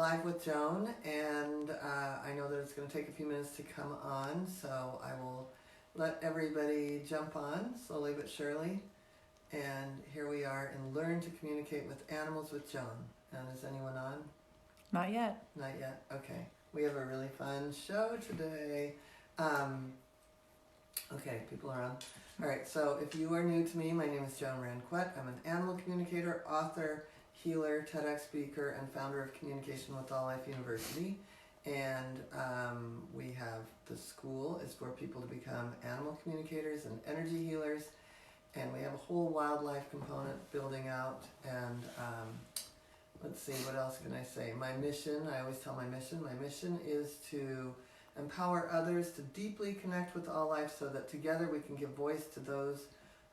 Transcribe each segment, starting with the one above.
live with Joan, and I know that it's going to take a few minutes to come on, so I will let everybody jump on slowly but surely. And here we are in Learn to Communicate with Animals with Joan. And is anyone on? Not yet. Not yet? Okay. We have a really fun show today. Okay, people are on. All right, so if you are new to me, my name is Joan Ranquet. I'm an animal communicator, author, healer, TEDx speaker, and founder of Communication with All Life University. And we have the school is for people to become animal communicators and energy healers. And we have a whole wildlife component building out. And let's see, what else can I say? My mission, I always tell my mission is to empower others to deeply connect with all life so that together we can give voice to those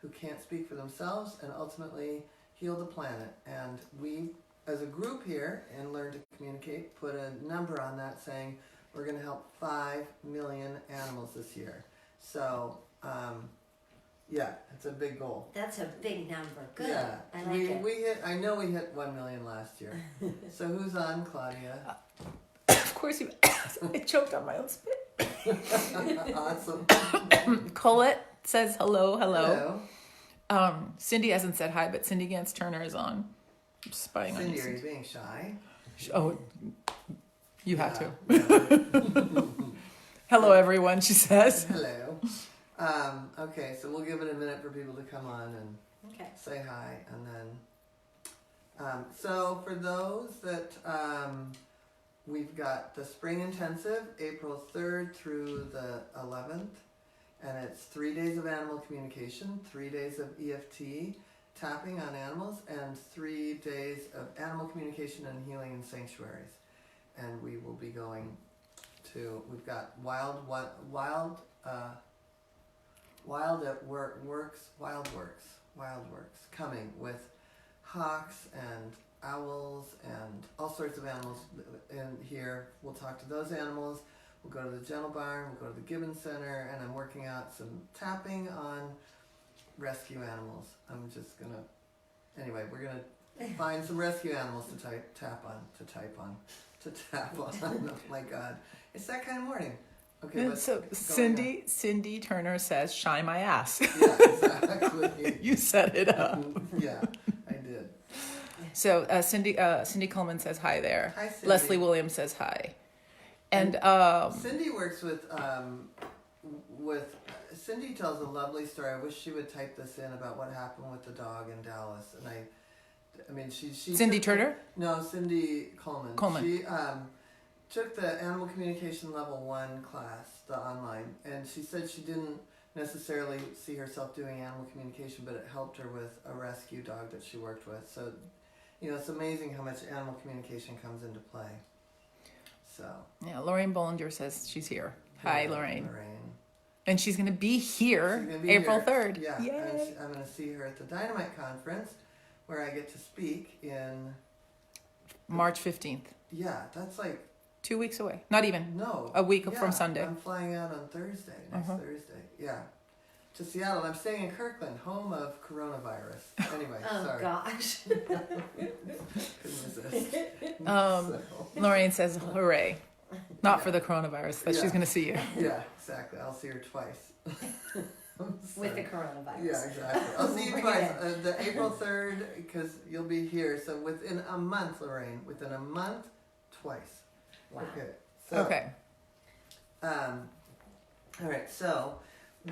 who can't speak for themselves and ultimately heal the planet. And we, as a group here in Learn to Communicate, put a number on that saying we're going to help 5 million animals this year. So, yeah, it's a big goal. That's a big number. Good. Yeah, I like it. I know we hit 1 million last year. So who's on, Claudia? Of course you I choked on my own spit. Awesome. Colette says hello. Hello. Cindy hasn't said hi, but Cindy Gantz Turner is on. I'm spying on Cindy, you. are you being shy? Oh, you have to. Yeah. Hello, everyone, she says. Hello. Okay, so we'll give it a minute for people to come on and say hi, and then so for those that we've got the Spring Intensive, April 3rd through the 11th, and it's 3 days of animal communication, 3 days of EFT, tapping on animals, and 3 days of animal communication and healing in sanctuaries. And we will be going to, we've got Wild Works coming with hawks and owls and all sorts of animals in here. We'll talk to those animals. We'll go to the Gentle Barn. We'll go to the Gibbon Center, and I'm working out some tapping on rescue animals. I'm just gonna, anyway, we're gonna find some rescue animals to tap on. Oh my God, it's that kind of morning. Okay, And so Cindy Turner says, "Shine my ass." Yeah, exactly. You set it up. Yeah, I did. So Cindy Coleman says hi there. Hi, Cindy. Leslie Williams says hi. And Cindy works with Cindy tells a lovely story. I wish she would type this in about what happened with the dog in Dallas. And I mean, she Cindy Turner? No, Cindy Coleman. Coleman. She took the Animal Communication Level 1 class, the online, and she said she didn't necessarily see herself doing animal communication, but it helped her with a rescue dog that she worked with. So, you know, it's amazing how much animal communication comes into play. So. Yeah, Lorraine Bollinger says she's here. Hi, Lorraine. Lorraine. And she's going to be here April 3rd. Yeah, Yay. I'm going to see her at the Dynamite Conference, where I get to speak in... March 15th. Yeah, that's like... 2 weeks away. Not even. No. A week from Sunday. I'm flying out on Thursday, next Thursday. Yeah. To Seattle. I'm staying in Kirkland, home of coronavirus. Anyway, sorry. Oh, gosh. Couldn't resist. Lorraine says hooray. Not for the coronavirus, but she's going to see you. Yeah, exactly. I'll see her twice. With the coronavirus. Yeah, exactly. I'll see you twice. The April 3rd, because you'll be here. So within a month, Lorraine, twice. Wow. Okay. So, Okay. All right. So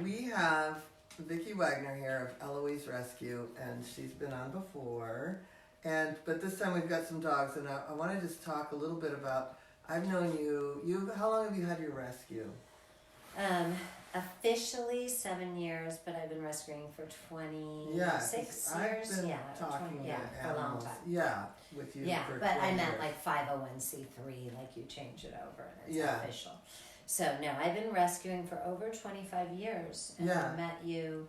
we have Vickie Wagner here of Eloise Rescue, and she's been on before. But this time we've got some dogs, and I want to just talk a little bit about. I've known you. How long have you had your rescue? Officially 7 years, but I've been rescuing for 26 years. I've been talking for a long time. Yeah, with you. Yeah, for but 20 I meant years. like 501c3, like you change it over and it's Yeah. official. So no, I've been rescuing for over 25 years, and I met you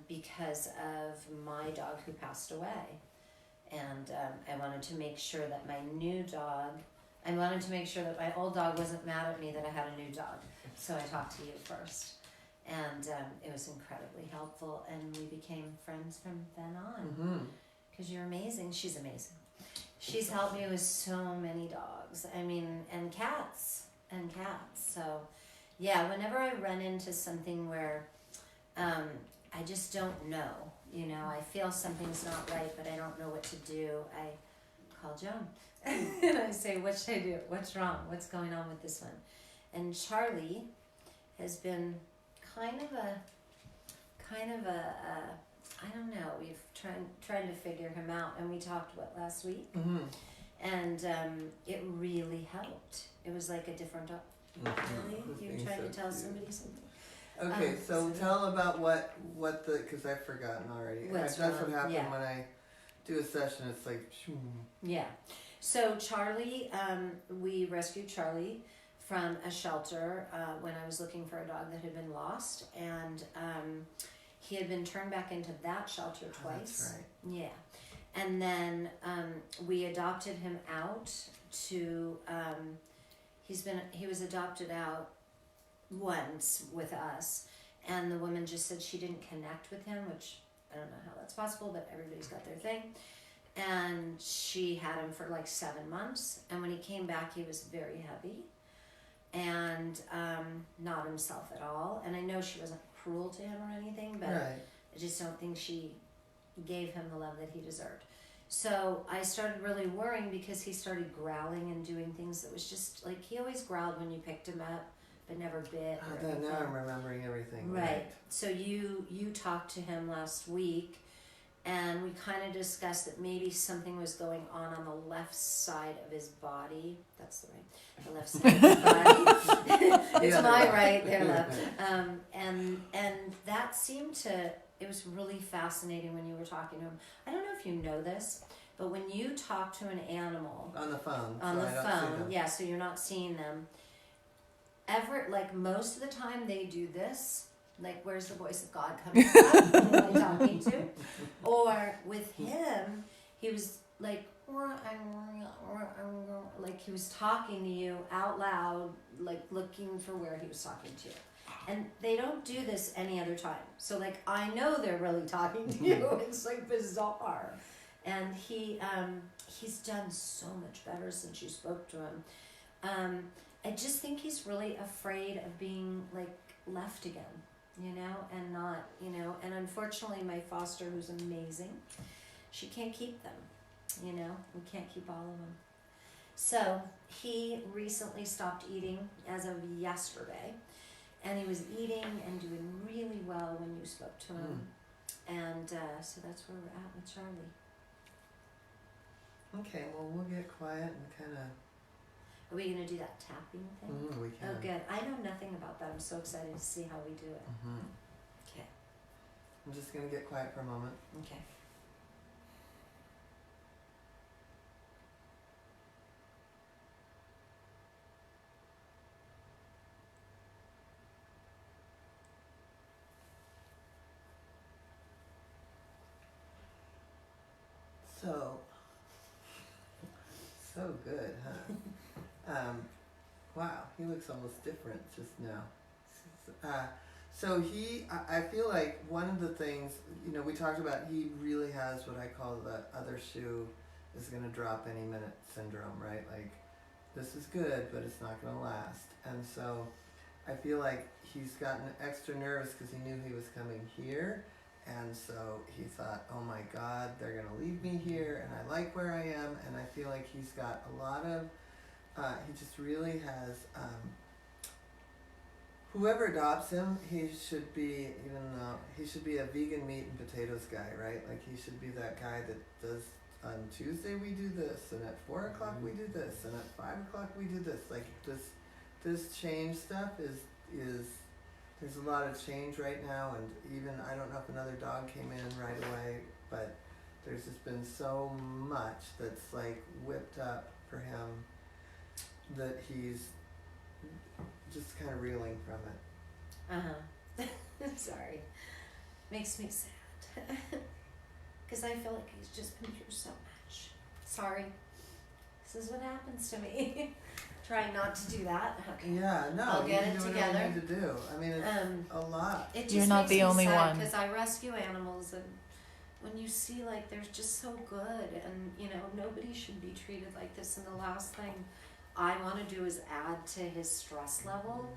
because of my dog who passed away, and I wanted to make sure that my old dog wasn't mad at me that I had a new dog. So I talked to you first, and it was incredibly helpful, and we became friends from then on. Because you're amazing. She's amazing. She's helped me with so many dogs. I mean, and cats. So, yeah, whenever I run into something where I just don't know, I feel something's not right, but I don't know what to do, I call Joan. And I say, what should I do? What's wrong? What's going on with this one? And Charlie has been kind of a I don't know. We've tried to figure him out, and we talked last week, and it really helped. It was like a different dog. Really, you're trying to tell somebody something. Okay, so tell about what the because I've forgotten already. That's what happened when I do a session. It's like yeah. So Charlie, we rescued Charlie from a shelter when I was looking for a dog that had been lost, and he had been turned back into that shelter twice. That's right. Yeah. And then we adopted him out to he was adopted out once with us, and the woman just said she didn't connect with him, which I don't know how that's possible, but everybody's got their thing. And she had him for like 7 months, and when he came back he was very heavy and not himself at all. And I know she wasn't cruel to him or anything, but I just don't think she gave him the love that he deserved. So I started really worrying because he started growling and doing things that was just like, he always growled when you picked him up but never bit or anything. Now I'm remembering everything. Right. So you talked to him last week, and we kind of discussed that maybe something was going on the left side of his body. That's the left side of his body. It's my right, their left. And that seemed to, it was really fascinating when you were talking to him. I don't know if you know this, but when you talk to an animal on the phone, so you're not seeing them. Like most of the time they do this. Like, where's the voice of God coming from? Who am I talking to? Or with him, he was like he was talking to you out loud, like looking for where he was talking to you. And they don't do this any other time. So like, I know they're really talking to you. It's like bizarre. And he's done so much better since you spoke to him. I just think he's really afraid of being like left again. And not, and unfortunately my foster, who's amazing, she can't keep them, we can't keep all of them. So he recently stopped eating as of yesterday, and he was eating and doing really well when you spoke to him. And so that's where we're at with Charlie. Okay, well, we'll get quiet and kind of... Are we going to do that tapping thing? We can. Oh, good. I know nothing about that. I'm so excited to see how we do it. Okay. I'm just going to get quiet for a moment. Okay. So good, huh? Wow, he looks almost different just now. So I feel like one of the things, we talked about, he really has what I call the other shoe is going to drop any minute syndrome, right? Like, this is good, but it's not going to last. And so I feel like he's gotten extra nervous because he knew he was coming here. And so he thought, oh my God, they're going to leave me here, and I like where I am. And I feel like he's got a lot of, he just really has, whoever adopts him, he should be a vegan meat and potatoes guy, right? Like, he should be that guy that does, on Tuesday we do this, and at 4 o'clock we do this, and at 5 o'clock we do this. Like, this change stuff is there's a lot of change right now, and even, I don't know if another dog came in right away, but there's just been so much that's like whipped up for him that he's just kind of reeling from it. Sorry. Makes me sad. Because I feel like he's just been through so much. Sorry. This is what happens to me. Trying not to do that. Okay. Yeah, no. I'll get it together. You need to do. I mean, it's a lot. It just You're not makes the me only sad one. because I rescue animals, and when you see like they're just so good, and you know nobody should be treated like this. And the last thing I want to do is add to his stress level.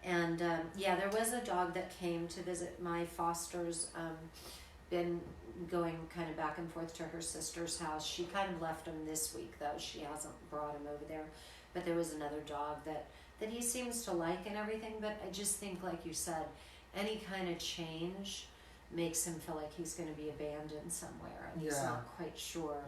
And yeah, there was a dog that came to visit my foster's. Been going kind of back and forth to her sister's house. She kind of left him this week though. She hasn't brought him over there. But there was another dog that he seems to like and everything. But I just think, like you said, any kind of change makes him feel like he's going to be abandoned somewhere, and he's not quite sure.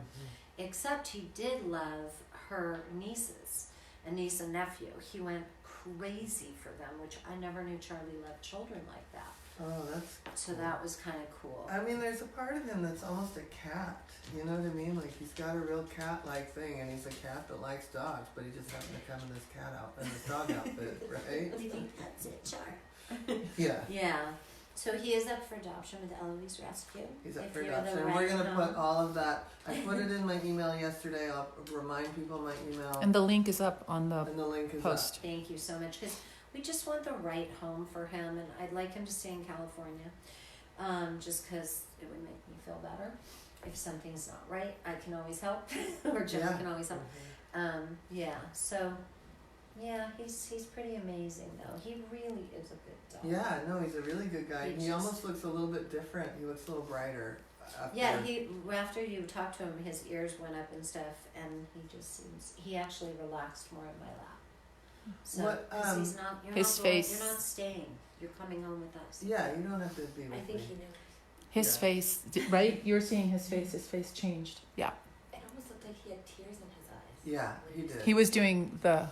Except he did love her nieces, a niece and nephew. He went crazy for them, which I never knew Charlie loved children like that. Oh, that's so that was kind of cool. I mean, there's a part of him that's almost a cat. You know what I mean? Like, he's got a real cat-like thing, and he's a cat that likes dogs, but he just happened to come in this cat outfit, this dog outfit, right? I think that's it, Char. Yeah. Yeah. So he is up for adoption with Eloise Rescue. He's up for adoption. And we're going to put all of that. I put it in my email yesterday. I'll remind people my email. And the link is up on the link is post. Up. Thank you so much. Because we just want the right home for him. And I'd like him to stay in California. Just because it would make me feel better. If something's not right, I can always help. Or Joan can always help. Yeah. So... yeah, he's pretty amazing though. He really is a good dog. Yeah, no, he's a really good guy. He almost looks a little bit different. He looks a little brighter. After you talked to him, his ears went up and stuff, and he actually relaxed more in my lap. So, because he's not, you're not staying. You're coming home with us. Yeah, you don't have to be with me. I think he knew. His face, right? You're seeing his face changed. Yeah. It almost looked like he had tears in his eyes. Yeah, he did. He was doing the...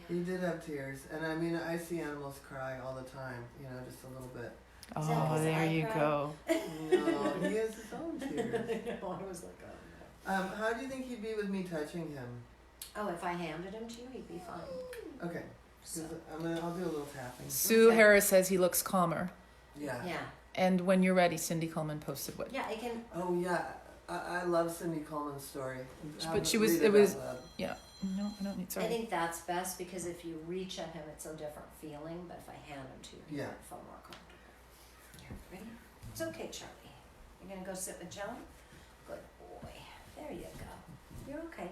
He did have tears, and I mean, I see animals cry all the time, you know, just a little bit. Oh, there you go. No, he has his own tears. I was like, oh no. How do you think he'd be with me touching him? Oh, if I handed him to you, he'd be fine. Okay, So. I'll do a little tapping. Sue Harris says he looks calmer. Yeah. Yeah. And when you're ready, Cindy Coleman posted what? Yeah, I can. Oh yeah, I love Cindy Coleman's story. But yeah. No, I don't need. Sorry. I think that's best because if you reach at him, it's a different feeling. But if I hand him to you, you might feel more comfortable. Here, ready? It's okay, Charlie. You're gonna go sit with Joan. Good boy. There you go. You're okay.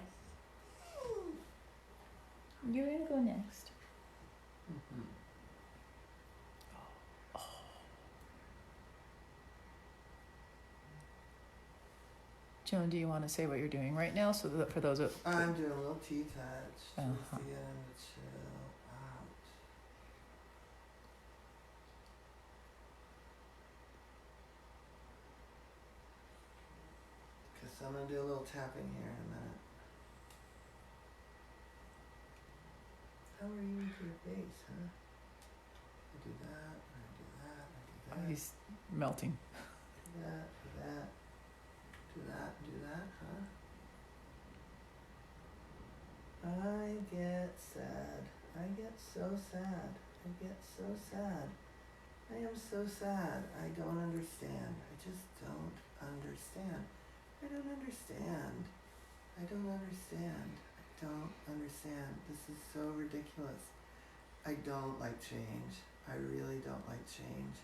You're gonna go next. Mm-hmm. Joan, do you want to say what you're doing right now? So that for those I'm doing a little tea touch. Uh-huh. Just to get him to chill out. Because I'm going to do a little tapping here in a minute. How are you into your face, huh? I do that, I do that, I do that. he's melting. Do that, do that. Do that, do that, huh? I get sad. I get so sad. I get so sad. I am so sad. I don't understand. I just don't understand. I don't understand. I don't understand. I don't understand. This is so ridiculous. I don't like change. I really don't like change.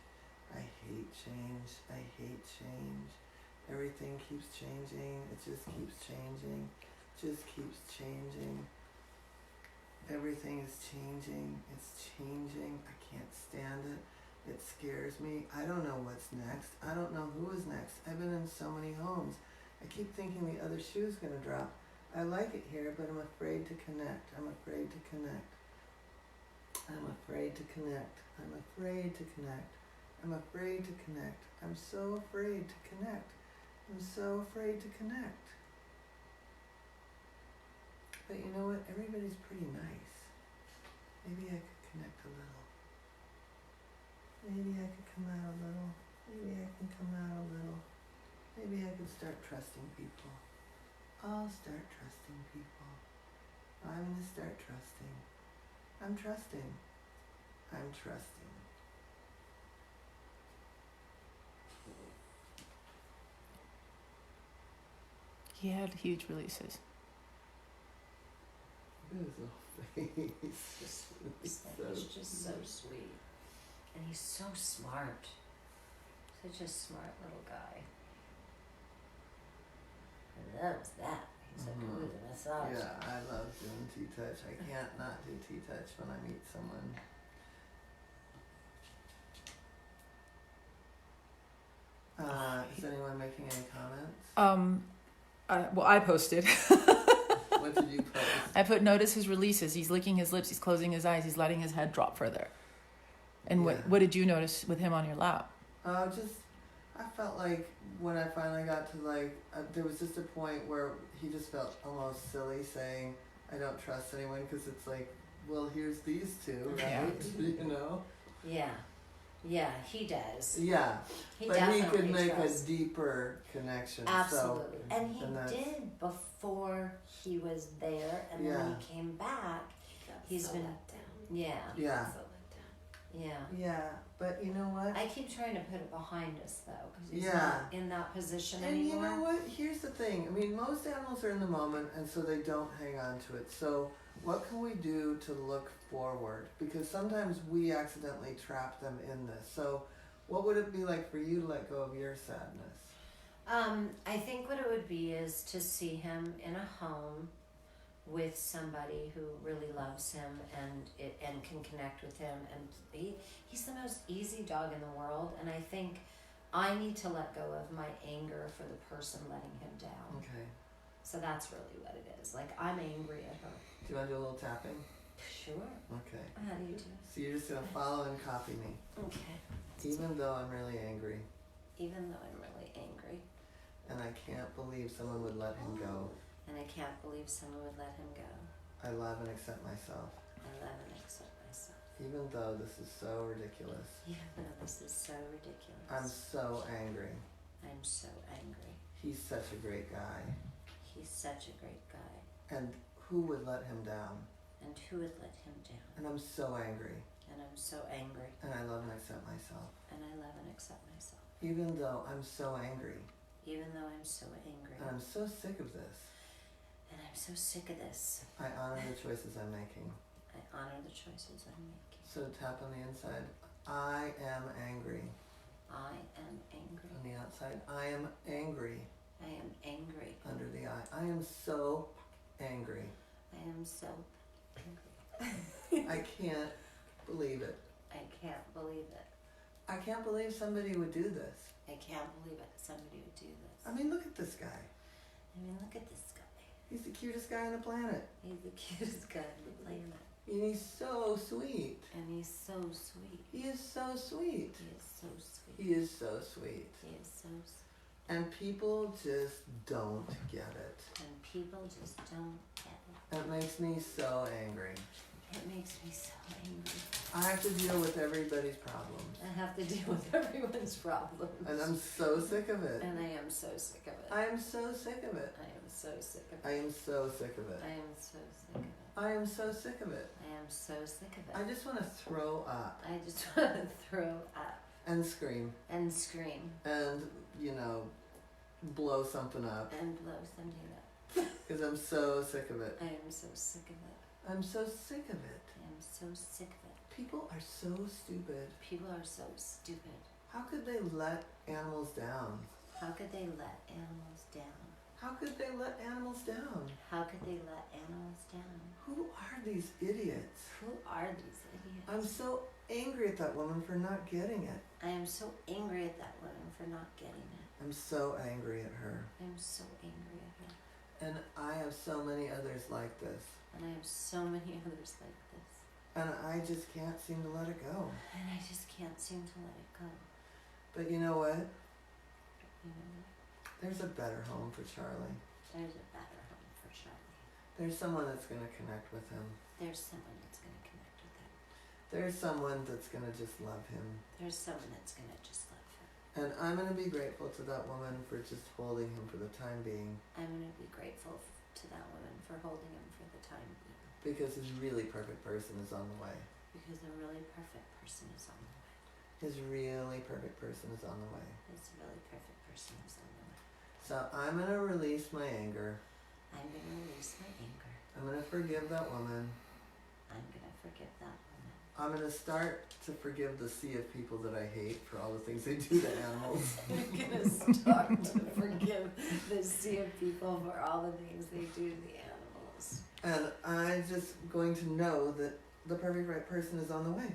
I hate change. I hate change. Everything keeps changing. It just keeps changing. Just keeps changing. Everything is changing. It's changing. I can't stand it. It scares me. I don't know what's next. I don't know who is next. I've been in so many homes. I keep thinking the other shoe's gonna drop. I like it here, but I'm afraid to connect. I'm afraid to connect. I'm afraid to connect. I'm afraid to connect. I'm afraid to connect. I'm so afraid to connect. I'm so afraid to connect. But you know what? Everybody's pretty nice. Maybe I could connect a little. Maybe I could come out a little. Maybe I can come out a little. Maybe I could start trusting people. I'll start trusting people. I'm gonna start trusting. I'm trusting. I'm trusting. He had huge releases. His little face. He's just so sweet. And he's so smart. Such a smart little guy. loves that. He's like, ooh, the massage. Yeah, I love doing T-touch. I can't not do T-touch when I meet someone. Is anyone making any comments? I posted. What did you post? I put notice his releases. He's licking his lips. He's closing his eyes. He's letting his head drop further. And Yeah. what did you notice with him on your lap? I felt like when I finally got to there was just a point where he just felt almost silly saying, I don't trust anyone, because it's like, well, here's these two, right? Yeah. You know? Yeah, he does. Yeah. He But he definitely could make trusts. a deeper connection. Absolutely. And he and that's- did before he was there, and then Yeah. when he came back, he's been let down. yeah. Yeah. So let down. Yeah. Yeah. But you know what? I keep trying to put it behind us though, because he's Yeah. not in that position And anymore. you know what? Here's the thing. I mean, most animals are in the moment, and so they don't hang on to it. So, what can we do to look forward? Because sometimes we accidentally trap them in this. So, what would it be like for you to let go of your sadness? I think what it would be is to see him in a home with somebody who really loves him and can connect with him, and he's the most easy dog in the world, and I think I need to let go of my anger for the person letting him down. Okay. So that's really what it is. Like, I'm angry at her. Do you want to do a little tapping? Sure. Okay. How do you do? So you're just gonna follow and copy me, Okay. even though I'm really angry, Even though I'm really angry, and I can't believe someone would let him go. and I can't believe someone would let him go. I love and accept myself, I love and accept myself. even though this is so ridiculous. Even though this is so ridiculous. I'm so angry. I'm so angry. He's such a great guy, He's such a great guy. and who would let him down? And who would let him down? And I'm so angry, And I'm so angry. and I love and accept myself, And I love and accept myself. even though I'm so angry, Even though I'm so angry. and I'm so sick of this. And I'm so sick of this. I honor the choices I'm making. I honor the choices I'm making. So tap on the inside. I am angry. I am angry. On the outside, I am angry. I am angry. Under the eye, I am so angry. I am so angry. I can't believe it. I can't believe it. I can't believe somebody would do this. I can't believe it. Somebody would do this. I mean, look at this guy. I mean, look at this guy. He's the cutest guy on the planet. He's the cutest guy on the planet. And he's so sweet. And he's so sweet. He is so sweet. He is so sweet. He is so sweet. He is so sweet. And people just don't get it. And people just don't get it. It makes me so angry. It makes me so angry. I have to deal with everybody's problems. I have to deal with everyone's problems. And I'm so sick of it. And I am so sick of it. I am so sick of it. I am so sick of it. I am so sick of it. I am so sick of it. I am so sick of it. I am so sick of it. I just want to throw up I just want to throw up and scream and scream and, blow something up and blow something up. because I'm so sick of it. I am so sick of it. I'm so sick of it. I am so sick of it. People are so stupid. People are so stupid. How could they let animals down? How could they let animals down? How could they let animals down? How could they let animals down? Who are these idiots? Who are these idiots? I'm so angry at that woman for not getting it. I am so angry at that woman for not getting it. I'm so angry at her. I'm so angry at her. And I have so many others like this. And I have so many others like this. And I just can't seem to let it go. And I just can't seem to let it go. But you know what? You know, There's a better home for Charlie. there's a better home for Charlie. There's someone that's going to connect with him. There's someone that's going to connect with him. There's someone that's going to just love him. There's someone that's going to just love him. And I'm going to be grateful to that woman for just holding him for the time being. I'm going to be grateful to that woman for holding him for the time being. Because his really perfect person is on the way. Because a really perfect person is on the way. His really perfect person is on the way. This really perfect person is on the way. So I'm going to release my anger. I'm going to release my anger. I'm going to forgive that woman. I'm going to forgive that woman. I'm gonna start to forgive the sea of people that I hate for all the things they do to animals. You're gonna start to forgive the sea of people for all the things they do to the animals. And I'm just going to know that the perfect right person is on the way.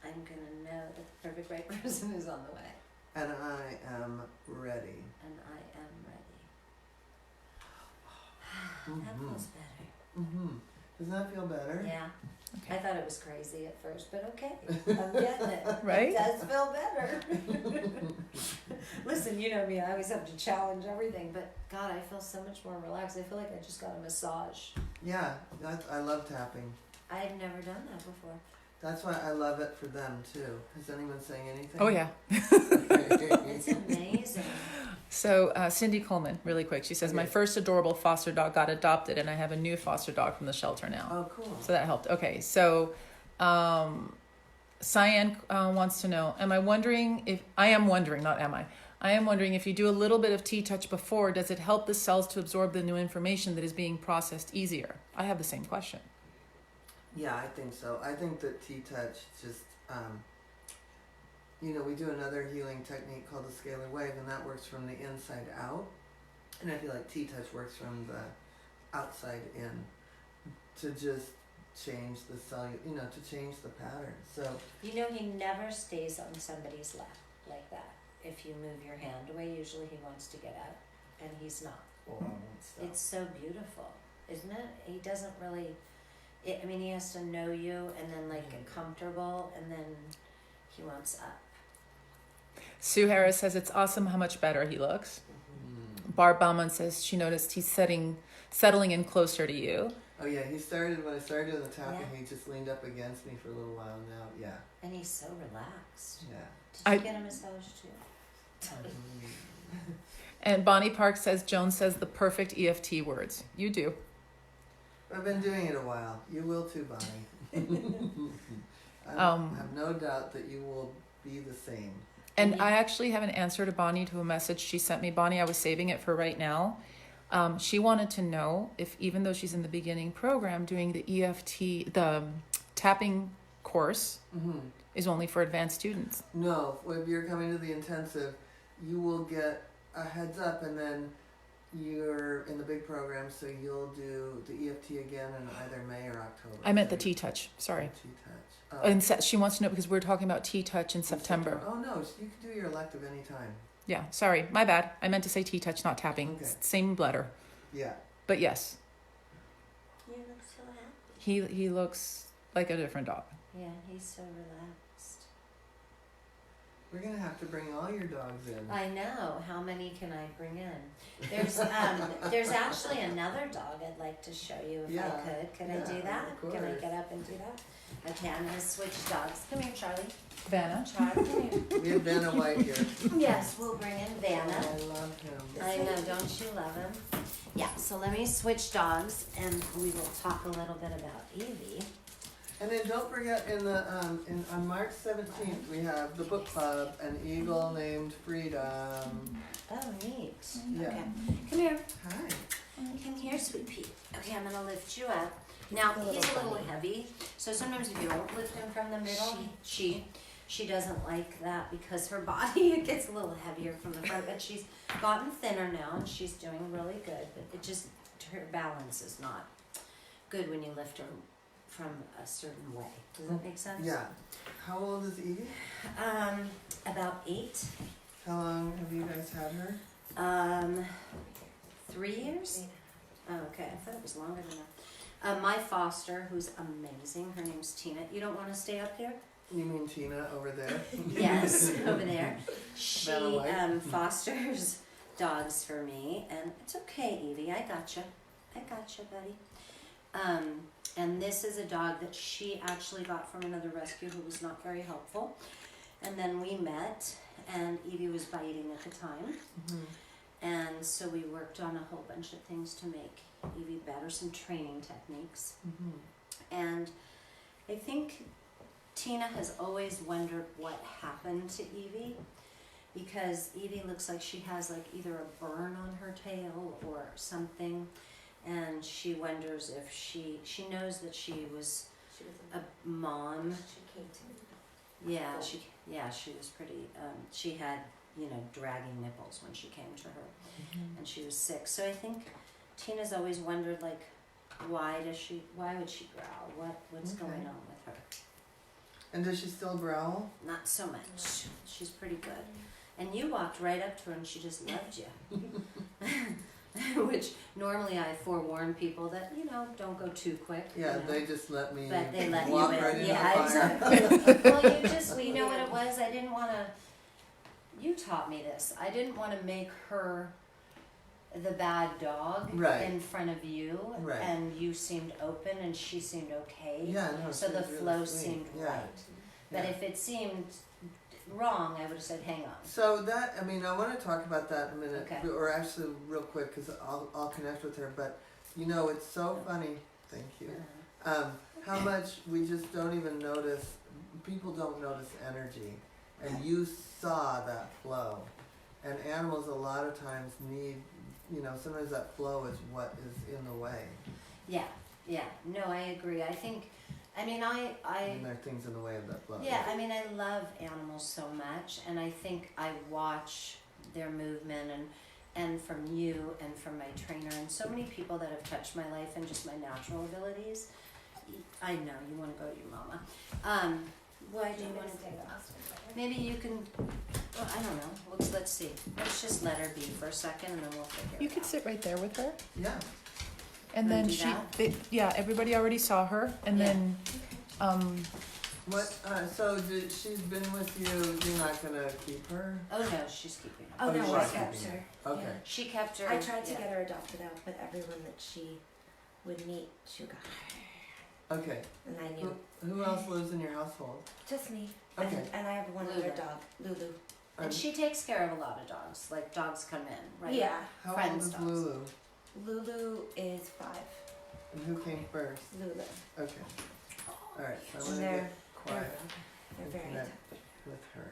I'm gonna know that the perfect right person is on the way. And I am ready. And I am ready. That Mhm. feels better. Doesn't that feel better? Yeah. Okay. I thought it was crazy at first, but okay. I'm getting it. Right? It does feel better. Listen, you know me, I always have to challenge everything, but God, I feel so much more relaxed. I feel like I just got a massage. Yeah, I love tapping. I've never done that before. That's why I love it for them too. Is anyone saying anything? Oh yeah. It's amazing. So Cindy Coleman, really quick. She says, my Okay. first adorable foster dog got adopted, and I have a new foster dog from the shelter now. Oh, cool. So that helped. Okay, so Cyan wants to know, I am wondering, if you do a little bit of T-touch before, does it help the cells to absorb the new information that is being processed easier? I have the same question. Yeah, I think so. I think that T-touch just, we do another healing technique called the scalar wave, and that works from the inside out. And I feel like T-touch works from the outside in to just change the to change the pattern. So You know, he never stays on somebody's lap like that. If you move your hand away, usually he wants to get out, and he's not. It's so beautiful, isn't it? He doesn't really. He has to know you, and then get comfortable, and then he wants up. Sue Harris says it's awesome how much better he looks. Barb Bauman says she noticed he's settling in closer to you. Oh yeah, when I started doing the tapping, he just leaned up against me for a little while now. Yeah. And he's so relaxed. Yeah. Did you get a massage too? And Bonnie Park says, Joan says the perfect EFT words. You do. I've been doing it a while. You will too, Bonnie. I have no doubt that you will be the same. And I actually have an answer to Bonnie to a message she sent me. Bonnie, I was saving it for right now. She wanted to know if, even though she's in the beginning program, doing the EFT, the tapping course is only for advanced students. No, if you're coming to the intensive, you will get a heads up, and then you're in the big program, so you'll do the EFT again in either May or October. I meant the T-touch. Sorry. T-touch. And she wants to know because we're talking about T-touch in September. Oh no, you can do your elective anytime. Yeah, sorry, my bad. I meant to say T-touch, not tapping. Okay. Same letter. Yeah. But yes, You look so happy. he looks like a different dog. Yeah, he's so relaxed. We're gonna have to bring all your dogs in. I know. How many can I bring in? There's actually another dog I'd like to show you if I could. Can I do that? Of Can I course. get up and do that? Okay, I'm gonna switch dogs. Come here, Charlie. Vanna. Charlie, come here. We have Vanna White here. Yes, we'll bring in Vanna. I love him. I know, don't you love him? Yeah, so let me switch dogs and we will talk a little bit about Evie. And then don't forget on March 17th we have the book club, An Eagle Named Freedom. Oh, neat. Yeah. Okay, come here. Hi. Come here, sweet pea. Okay, I'm gonna lift you up. Now, he's a little heavy, so sometimes if you don't lift him from the middle, she doesn't like that because her body, it gets a little heavier from the front, but she's gotten thinner now and she's doing really good, but her balance is not good when you lift her from a certain way. Does that make sense? Yeah. How old is Evie? About 8. How long have you guys had her? 3 years? Oh, okay, I thought it was longer than that. My foster, who's amazing, her name's Tina. You don't want to stay up here? You mean Tina over there? Yes, over there. She Vanna White? fosters dogs for me, and it's okay, Evie. I gotcha, buddy. And this is a dog that she actually got from another rescue who was not very helpful. And then we met, and Evie was biting at the time. And so we worked on a whole bunch of things to make Evie better, some training techniques. And I think Tina has always wondered what happened to Evie, because Evie looks like she has either a burn on her tail or something, and she wonders if she knows that she was She was a mom. She came to me. Yeah, she was pretty. She had dragging nipples when she came to her, and she was sick. So I think Tina's always wondered like, why would she growl? What's going on with her? And does she still growl? Not so much. She's pretty good. And you walked right up to her and she just loved you. Which normally I forewarn people that, don't go too quick. Yeah, they just let me but they let walk you in. right into Yeah, the fire. exactly. Well, you know what it was? I didn't want to, you taught me this. I didn't want to make her the bad dog in front of you. Right. And you seemed open and she seemed okay. Yeah, no, so the really flow sweet. seemed right. But if it seemed wrong, I would have said, hang on. So I want to talk about that in a minute, Okay. or actually real quick, because I'll connect with her. But it's so funny. Thank you. How much we just don't even notice. People don't notice energy, and you saw that flow. And animals a lot of times need, sometimes that flow is what is in the way. Yeah. No, I agree. I think. And there are things in the way of that flow. Yeah, I love animals so much, and I think I watch their movement, and from you and from my trainer and so many people that have touched my life and just my natural abilities. I know you want to go to your mama. Why do you want to stay the last one? Maybe you can. Well, I don't know. Let's see. Let's just let her be for a second, and then we'll figure it out. You could sit right there with her. Yeah. And Wanna then do that? everybody already saw her. And then, What? So she's been with you. You're not gonna keep her? Oh no, she's keeping her. Oh, Oh, no, you I are kept keeping her. Okay. Yeah. She kept her. I tried to yeah. get her adopted out, but everyone that she would meet, she would go, Okay. and I knew. Who else lives in your household? Just me. Okay. And I have one Lulu. other dog, Lulu. And she takes care of a lot of dogs. Like dogs come in, right? Yeah. How Friends' old is dogs. Lulu? Lulu is 5. And who came first? Lulu. Okay. All right. So I'm And gonna they're, get quiet they're and very connect tough. with her.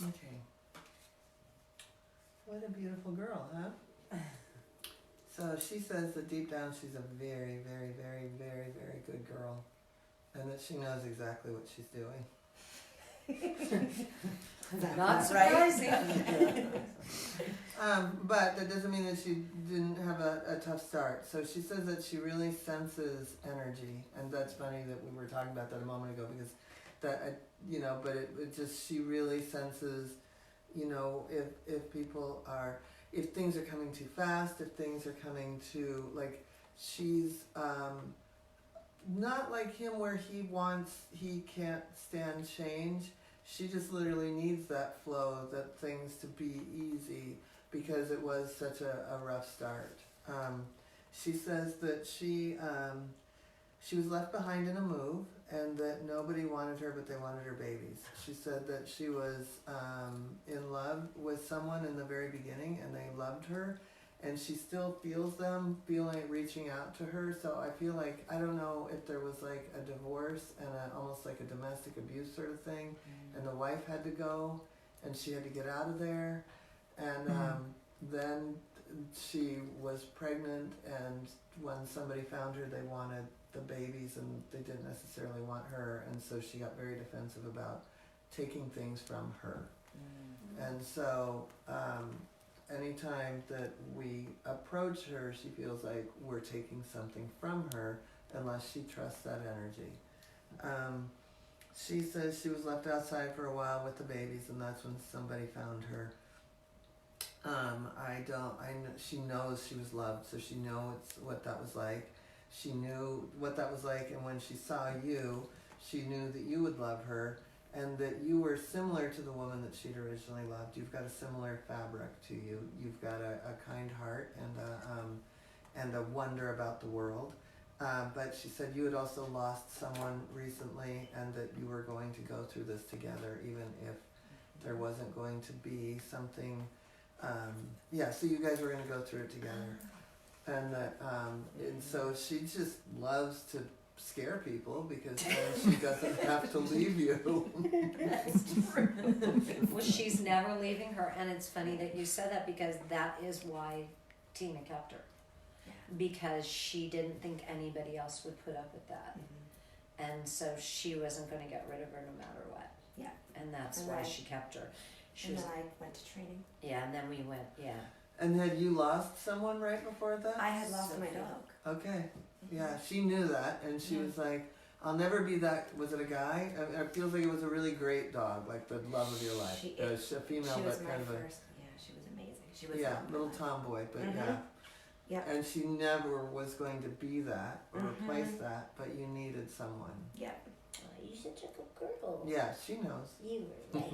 Okay. What a beautiful girl, huh? So she says that deep down she's a very, very, very, very, very good girl, and that she knows exactly what she's doing. Not surprising. But that doesn't mean that she didn't have a tough start. So she says that she really senses energy, and that's funny that we were talking about that a moment ago, because that, but it just, she really senses, if people are, if things are coming too fast, if things are coming too, like, she's not like him where he can't stand change. She just literally needs that flow, that things to be easy, because it was such a rough start. She says that she was left behind in a move, and that nobody wanted her, but they wanted her babies. She said that she was in love with someone in the very beginning, and they loved her, and she still feels them reaching out to her. So I feel like, I don't know if there was like a divorce and almost like a domestic abuse sort of thing, and the wife had to go, and she had to get out of there, and then she was pregnant, and when somebody found her, they wanted the babies, and they didn't necessarily want her, and so she got very defensive about taking things from her. And so anytime that we approach her, she feels like we're taking something from her, unless she trusts that energy. She says she was left outside for a while with the babies, and that's when somebody found her. She knows she was loved, so she knows what that was like. She knew what that was like, and when she saw you, she knew that you would love her, and that you were similar to the woman that she'd originally loved. You've got a similar fabric to you. You've got a kind heart and a wonder about the world. But she said you had also lost someone recently, and that you were going to go through this together, even if there wasn't going to be something. So you guys were going to go through it together. And that, and so she just loves to scare people, because then she doesn't have to leave you. That's true. Well, she's never leaving her, and it's funny that you said that, because that is why Tina kept her. Because she didn't think anybody else would put up with that. And so she wasn't going to get rid of her no matter what. Yeah. And that's why she kept her. Then I went to training. Yeah, and then we went, And had you lost someone right before that? I had lost my dog. Okay. Yeah, she knew that, and she was like, I'll never be that. Was it a guy? It feels like it was a really great dog, like the love of your life. She a female, she was but my kind of first. Yeah, she was amazing. She was little tomboy, but Yeah. And she never was going to be that or replace that, but you needed someone. Yeah. Oh, you're such a good girl. Yeah, she knows. You were right.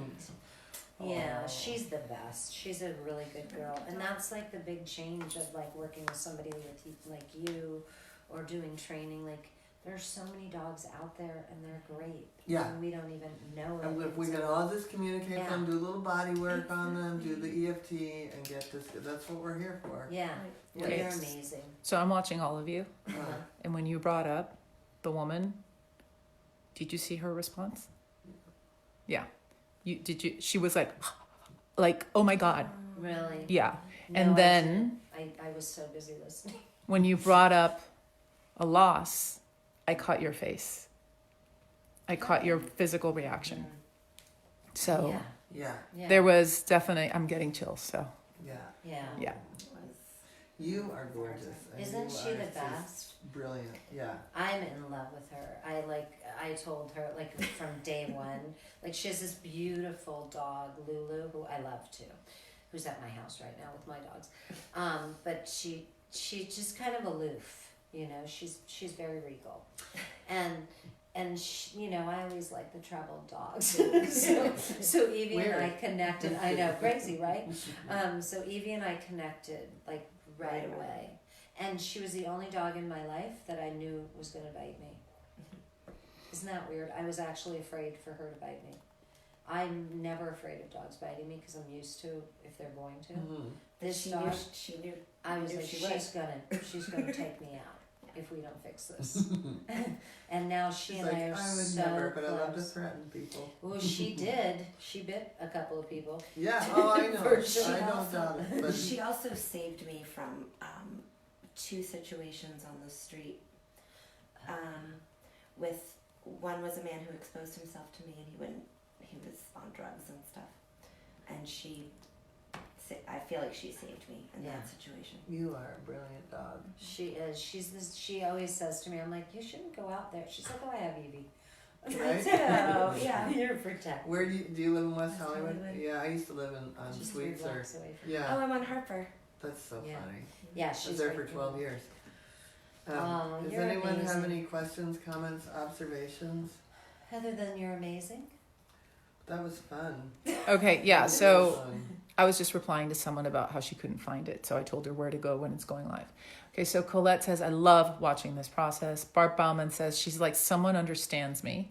Yeah, she's the best. She's a really good girl, and that's like the big change of like working with somebody with like you, or doing training. Like, there's so many dogs out there, and they're great. Yeah. And we don't even know it. And if we can all just communicate them, do a little body work on them, do the EFT, and get this. That's what we're here for. Yeah, Okay. you're amazing. So I'm watching all of you, and when you brought up the woman, did you see her response? Yeah. She was like, oh my God. Really? Yeah. No, And then I was so busy listening. when you brought up a loss, I caught your face. I caught your physical reaction. So Yeah. there was definitely, I'm getting chills. So Yeah. You are gorgeous. and Isn't you she are the just best? Brilliant. Yeah. I'm in love with her. I told her, like, from day one, like, she has this beautiful dog, Lulu, who I love too, who's at my house right now with my dogs. But she's just kind of aloof, she's very regal. And she, I always like the troubled dogs. so Evie Weird. and I connected. I know, crazy, right? So Evie and I connected, like, right away. And she was the only dog in my life that I knew was going to bite me. Isn't that weird? I was actually afraid for her to bite me. I'm never afraid of dogs biting me, because I'm used to if they're going to. This dog, she knew. I was like, she's gonna take me out if we don't fix this. And now she She's and like, I are I would so never, but close. I love to threaten people. Well, she did. She bit a couple of people. Yeah. Oh, I know. For sure. I don't doubt it. But She also saved me from 2 situations on the street. With one was a man who exposed himself to me, and he was on drugs and stuff, and I feel like she saved me in that situation. You are a brilliant dog. She is. She always says to me, I'm like, you shouldn't go out there. She's like, oh, I have Evie. Right? Yeah. You're protected. Where do you live in West West Hollywood? Hollywood. Yeah, I used to live on Just 3 Sweets or blocks away from yeah. Oh, I'm on Harper. That's so Yeah. funny. Yeah, I was she's there for right 12 years. Oh, does you're anyone have amazing. any questions, comments, observations? Other than you're amazing. That was fun. Okay, yeah, That was so fun. I was just replying to someone about how she couldn't find it, so I told her where to go when it's going live. Okay, so Colette says, I love watching this process. Bart Bauman says, she's like, someone understands me.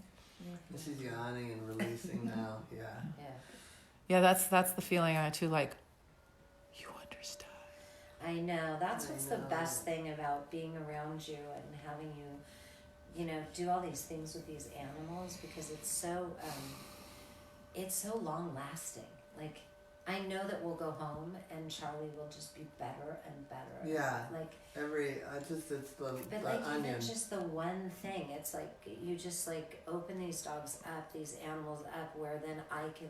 She's yawning and releasing now. Yeah. Yeah. Yeah, that's the feeling I had too, like, you understand. I know. That's I what's the know. best thing about being around you and having you, do all these things with these animals, because it's so long lasting. Like, I know that we'll go home and Charlie will just be better and better. Yeah. Like, it's the but like onion. even just the one thing, it's like you just like open these dogs up, these animals up, where then I can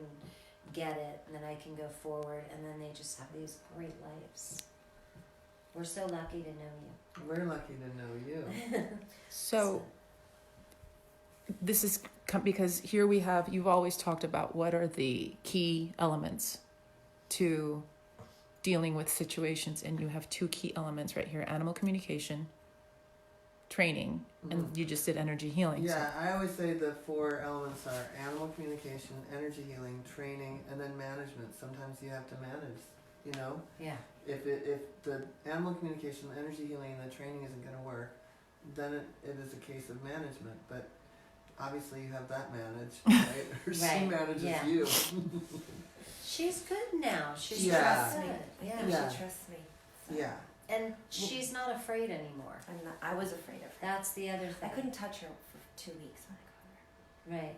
get it and then I can go forward, and then they just have these great lives. We're so lucky to know you. We're lucky to know you. So this is because here we have, you've always talked about what are the key elements to dealing with situations, and you have 2 key elements right here: animal communication, training, and you just did energy healing. Yeah, I always say the 4 elements are animal communication, energy healing, training, and then management. Sometimes you have to manage, Yeah. If the animal communication, the energy healing, and the training isn't going to work, then it is a case of management. But obviously you have that managed, right? Or she Right, manages yeah. you. She's good now. She's Yeah. Trusts good. me. Yeah. Yeah. She trusts me. So Yeah. And she's not afraid anymore. I was afraid of her. That's the other thing. I couldn't touch her for 2 weeks when I got her. Right.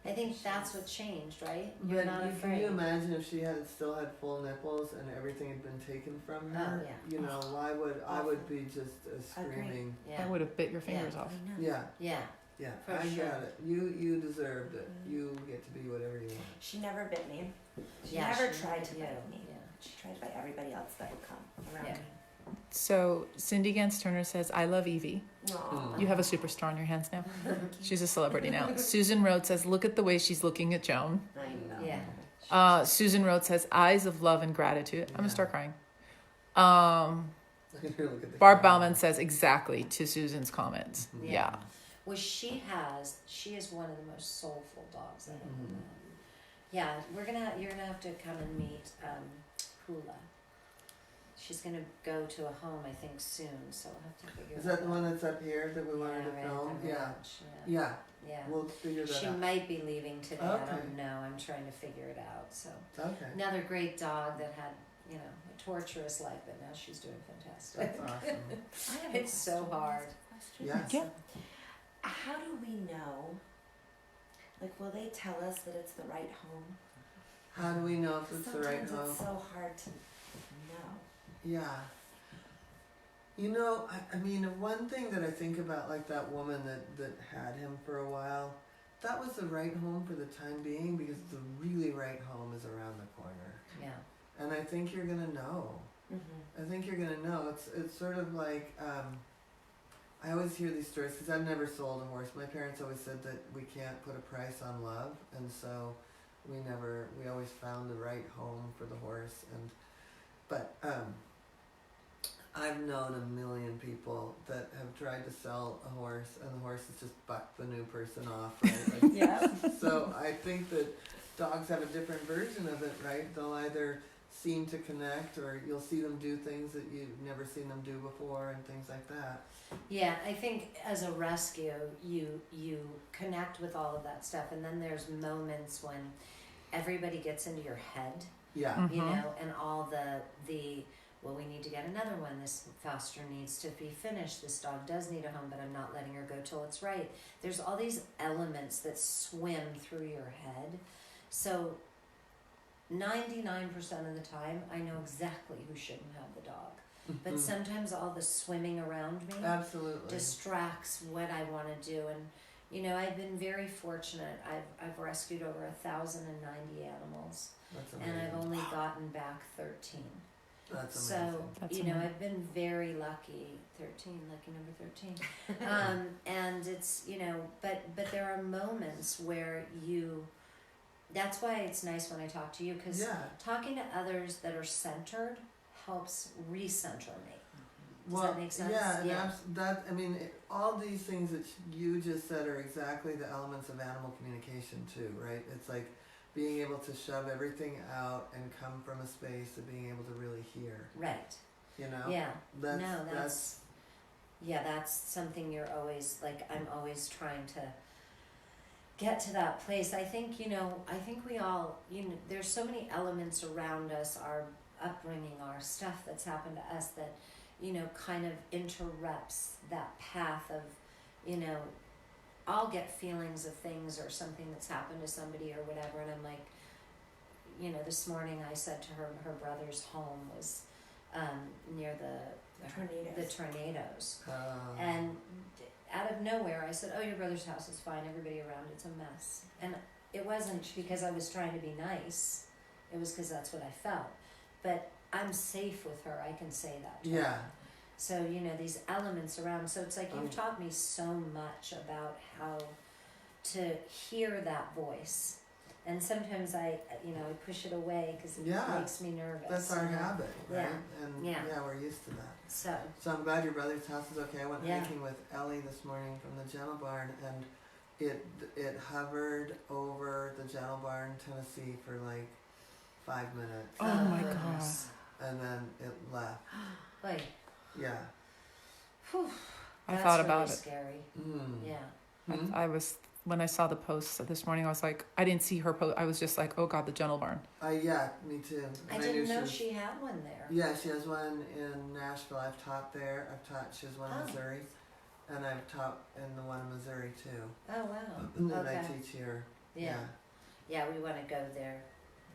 I think that's what changed, right? You're But not can afraid. you imagine if she still had full nipples and everything had been taken from her? Oh, yeah. Why would I would be just screaming? I Yeah. would have bit your fingers Yeah. off. I know. Yeah, Yeah. yeah. For I sure. got it. You deserved it. Mhm. You get to be whatever you want. She never bit me. She Yeah, never she tried did to you. bite me. Yeah. She tried to bite everybody else that would come around Yeah. me. So Cindy Gans Turner says, I love Evie. Aw. You have a superstar on your hands now. She's a celebrity now. Susan Rhodes says, look at the way she's looking at Joan. I know. Yeah. Susan Rhodes says, eyes of love and gratitude. I'm going Yeah. to start crying. Look at the Barb camera. Bauman says exactly to Susan's comments. Mhm. Yeah. Well, she is one of the most soulful dogs I've ever Mhm. known. Yeah, you're gonna have to come and meet Hula. She's gonna go to a home, I think, soon, so we'll have to figure Is it that the out. one that's up here that we wanted to right, film? the Yeah. ranch, Yeah. yeah. We'll figure that She out. might be leaving today. I Okay. don't know. I'm trying to figure it out. So Okay. another great dog that had, a torturous life, but now she's doing fantastic. That's awesome. I have a It's so question. hard. Question. Yeah. Yeah. How do we know? Like, will they tell us that it's the right home? How do we know if it's the right Sometimes home? it's so hard to know. Yeah. I mean, one thing that I think about, like that woman that had him for a while, that was the right home for the time being, because the really right home is around the corner. Yeah. And I think you're gonna know. Mm-hmm. I think you're gonna know. It's sort of like, I always hear these stories, because I've never sold a horse. My parents always said that we can't put a price on love, and so we always found the right home for the horse. But I've known a million people that have tried to sell a horse, and the horse has just bucked the new person off, right? Like, Yeah. so I think that dogs have a different version of it, right? They'll either seem to connect, or you'll see them do things that you've never seen them do before, and things like that. Yeah, I think as a rescue, you connect with all of that stuff, and then there's moments when everybody gets into your head, Yeah. Mhm. and all the well, we need to get another one. This foster needs to be finished. This dog does need a home, but I'm not letting her go till it's right. There's all these elements that swim through your head. So 99% of the time, I know exactly who shouldn't have the dog. but sometimes all the swimming around me Absolutely. distracts what I want to do. And you know, I've been very fortunate. I've rescued over 1,090 animals, That's and amazing. I've only gotten back 13. That's amazing. So That's you know, amazing. I've been very lucky. 13, lucky number 13. And it's, you know, but there are moments where you. That's why it's nice when I talk to you, because Yeah. talking to others that are centered helps recenter me. Does Well, that make sense? yeah, and Yeah. that, I mean, all these things that you just said are exactly the elements of animal communication too, right? It's like being able to shove everything out and come from a space of being able to really hear, Right. you know? Yeah. That's That's something you're always like. I'm always trying to get to that place. I think, you know, we all, you know, there's so many elements around us, our upbringing, our stuff that's happened to us that, you know, kind of interrupts that path of, you know, I'll get feelings of things or something that's happened to somebody or whatever, and I'm like, you know, this morning I said to her, her brother's home was near the tornadoes. And out of nowhere, I said, "Oh, your brother's house is fine. Everybody around it's a mess." And it wasn't because I was trying to be nice. It was because that's what I felt. But I'm safe with her. I can say that to her. yeah. So, you know, these elements around. So it's like you've taught me so much about how to hear that voice. And sometimes I push it away because it Yeah. makes me nervous. That's our you know? habit, right? Yeah. And Yeah. we're used to that. So, So I'm glad your brother's house is okay. I went Yeah. hiking with Ellie this morning from the Gentle Barn, and it hovered over the Gentle Barn, Tennessee, for like 5 minutes, Oh my goodness. and then it left. Like, Yeah. whew, I that's thought really about it. scary. Mm. Yeah. Hmm? I was, when I saw the post this morning, I was like, I didn't see her post. I was just like, oh God, the Gentle Barn. Yeah, me too. I And didn't knew know was- she had one there. Yeah, she has one in Nashville. I've taught there. She has one in Oh. Missouri, and I've taught in the one in Missouri too. Oh, wow. And then I Okay. teach here. Yeah. Yeah, we want to go there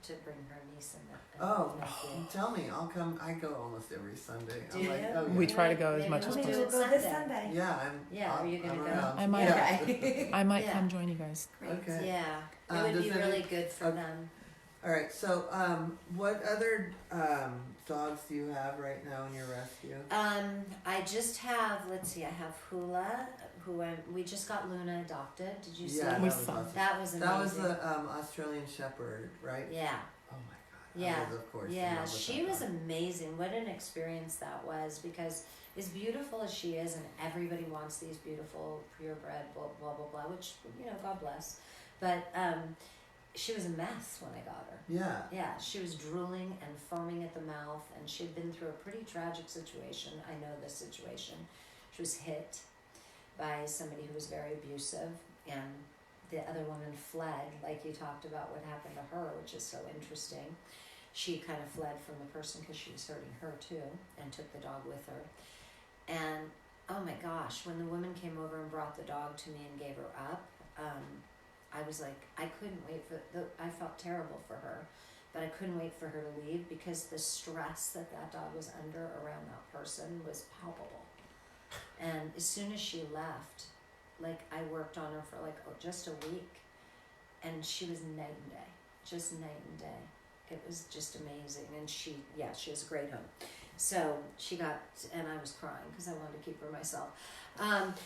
to bring her niece and Oh, nephew. tell me, I'll come. I go almost every Sunday. Do I'm like, you? oh, yeah. We try to go as Maybe much we'll as do Maybe possible. we'll it go this Sunday. Sunday. Yeah, I'm. Yeah, are you gonna I'm go? around. I might. Yeah. I might Yeah. come join you guys. Okay. Yeah, it would does be any- really good for okay. them. All right. So, what other dogs do you have right now in your rescue? I just have, let's see, I have Hula, we just got Luna adopted. Did you see? Yeah, that We was saw. awesome. That was amazing. That was the Australian Shepherd, right? Yeah. Oh my God. Yeah. I was, of course, in Yeah, love with she that was dog. amazing. What an experience that was, because as beautiful as she is, and everybody wants these beautiful purebred, blah, blah, blah, blah, which, you know, God bless. But she was a mess when I got her. Yeah. Yeah, she was drooling and foaming at the mouth, and she had been through a pretty tragic situation. I know this situation. She was hit by somebody who was very abusive, and the other woman fled, like you talked about what happened to her, which is so interesting. She kind of fled from the person because she was hurting her too, and took the dog with her. And oh my gosh, when the woman came over and brought the dog to me and gave her up, I was like, I couldn't wait I felt terrible for her, but I couldn't wait for her to leave because the stress that dog was under around that person was palpable. And as soon as she left, like I worked on her for like just a week, and she was night and day, just night and day. It was just amazing, and she has a great home. So she got, and I was crying because I wanted to keep her myself.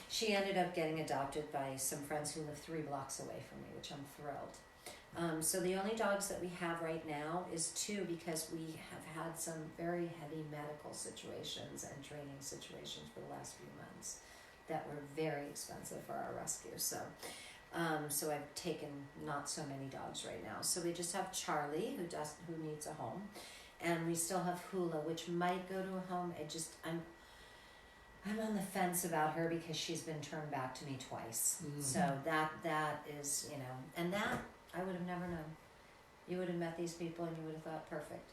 She ended up getting adopted by some friends who live 3 blocks away from me, which I'm thrilled. So the only dogs that we have right now is 2 because we have had some very heavy medical situations and training situations for the last few months that were very expensive for our rescue. So I've taken not so many dogs right now. So we just have Charlie who needs a home, and we still have Hula, which might go to a home. I'm on the fence about her because she's been turned back to me twice. Mhm. So that is, you know, and that I would have never known. You would have met these people and you would have thought, perfect.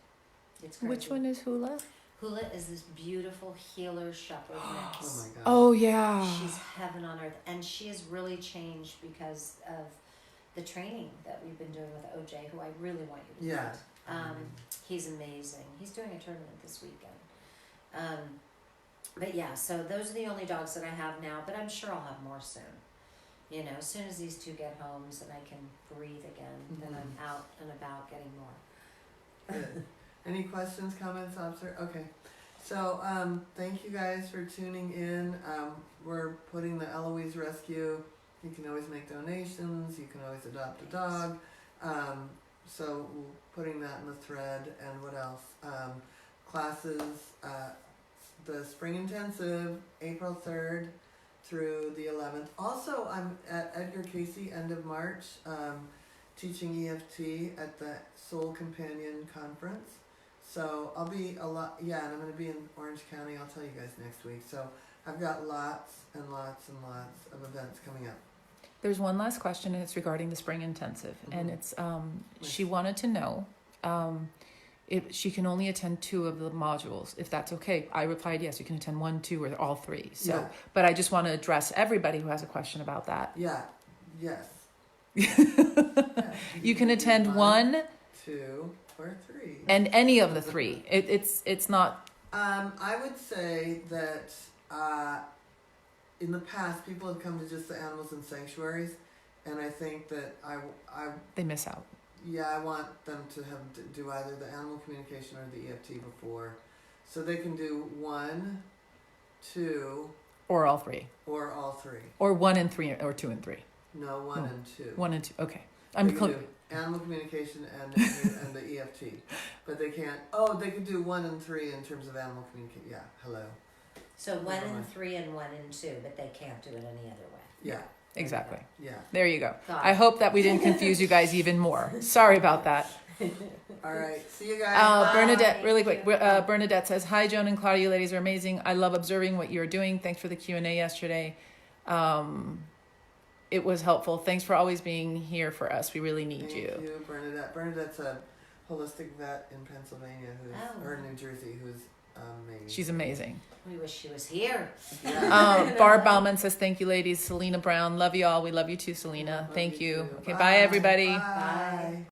It's crazy. Which one is Hula? Hula is this beautiful healer shepherd mix. Oh my God. Oh yeah. She's heaven on earth, and she has really changed because of the training that we've been doing with OJ, who I really want you to Yeah. meet. He's amazing. He's doing a tournament this weekend. But yeah, so those are the only dogs that I have now, but I'm sure I'll have more soon. You know, as soon as these two get homes and I can breathe again, then I'm out and about getting more. Good. Any questions, comments, officer? Okay. So, thank you guys for tuning in. We're putting the Eloise Rescue. You can always make donations. You can always adopt a dog. So, we're putting that in the thread. And what else? Classes, the Spring Intensive, April 3rd through the 11th. Also, I'm at Edgar Casey, end of March, teaching EFT at the Soul Companion Conference. So I'll be and I'm going to be in Orange County. I'll tell you guys next week. So I've got lots and lots and lots of events coming up. There's one last question, and it's regarding the Spring Intensive. And it's, she wanted to know if she can only attend 2 of the modules, if that's okay. I replied, yes, you can attend 1, 2, or all 3. So, Yeah. But I just want to address everybody who has a question about that. Yeah. Yes. You can attend 1, 2, or 3. and any of the 3. It's not. I would say that in the past, people have come to just the animals in sanctuaries, and I think that They miss out. Yeah, I want them to do either the animal communication or the EFT before, so they can do 1, 2, Or all 3. or all 3. Or 1 and 3, or 2 and 3. No, 1 and 2. 1 and 2. Okay. They can do animal communication and the EFT, but they can't. Oh, they could do 1 and 3 in terms of animal communication. Yeah. Hello. So 1 and 3 and 1 and 2, but they can't do it any other way. Yeah. Exactly. Yeah. There you go. Got I it. hope that we didn't confuse you guys even more. Sorry about that. All right. See you guys. Bernadette, Bye. really quick. Thank you. Bernadette says, "Hi, Joan and Claudia. You ladies are amazing. I love observing what you're doing. Thanks for the Q&A yesterday. It was helpful. Thanks for always being here for us. We really need Thank you, Bernadette. Bernadette's a holistic vet in Pennsylvania, or New Jersey, who's amazing. She's amazing." We wish she was here. Yeah. Barb Bauman says, "Thank you, ladies." Selena Brown, love you all. We love you too, Selena. Love Thank you. too. Okay, bye everybody. Bye.